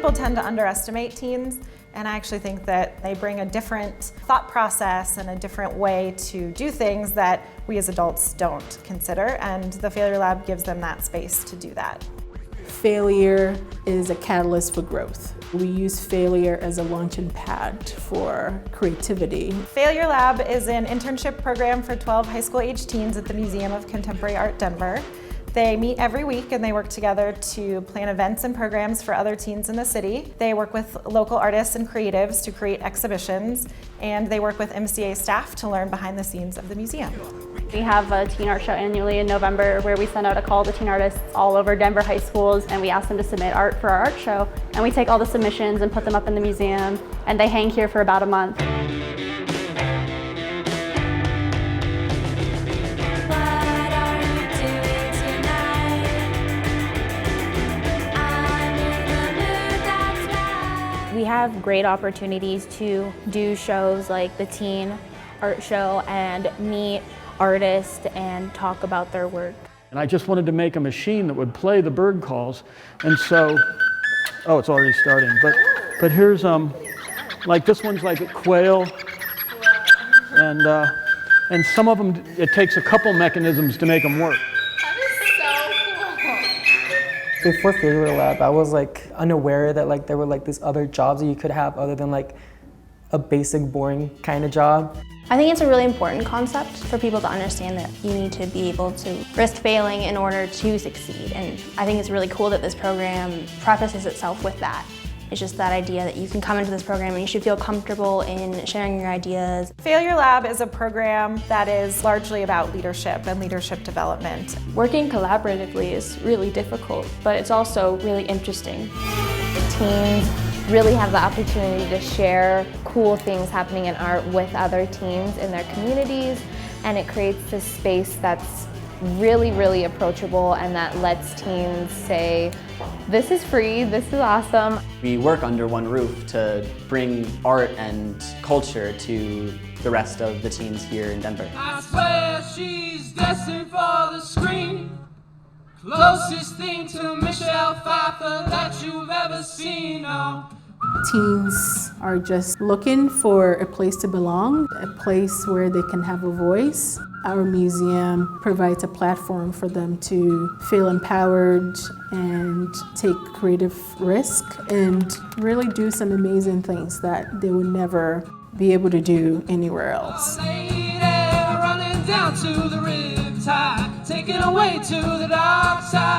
people tend to underestimate teens, and I actually think that they bring a different thought process and a different way to do things that we as adults don't consider, and the Failure Lab gives them that space to do that. Failure is a catalyst for growth. We use failure as a launching pad for creativity. Failure Lab is an internship program for 12 high school age teens at the Museum of Contemporary Art Denver. They meet every week and they work together to plan events and programs for other teens in the city. They work with local artists and creatives to create exhibitions, and they work with MCA staff to learn behind the scenes of the museum. We have a teen art show annually in November where we send out a call to teen artists all over Denver high schools, and we ask them to submit art for our art show. And we take all the submissions and put them up in the museum, and they hang here for about a month. We have great opportunities to do shows like the teen art show and meet artists and talk about their work. And I just wanted to make a machine that would play the bird calls. And so, oh, it's already starting. But here's, like this one's like a quail. And some of them, it takes a couple mechanisms to make them work. Before Failure Lab, I was like unaware that like there were like these other jobs that you could have other than like a basic, boring kind of job. I think it's a really important concept for people to understand that you need to be able to risk failing in order to succeed. And I think it's really cool that this program prefaces itself with that. It's just that idea that you can come into this program and you should feel comfortable in sharing your ideas. Failure Lab is a program that is largely about leadership and leadership development. Working collaboratively is really difficult, but it's also really interesting. The teens really have the opportunity to share cool things happening in art with other teens in their communities, and it creates this space that's really, really approachable and that lets teens say, this is free, this is awesome. We work under one roof to bring art and culture to the rest of the teens here in Denver. I swear she's destined for the screen. Closest thing to Michelle Pfeiffer that you've ever seen. Oh. Teens are just looking for a place to belong, a place where they can have a voice. Our museum provides a platform for them to feel empowered and take creative risk and really do some amazing things that they would never be able to do anywhere else. Running down to the riptide, taken away to the dark side.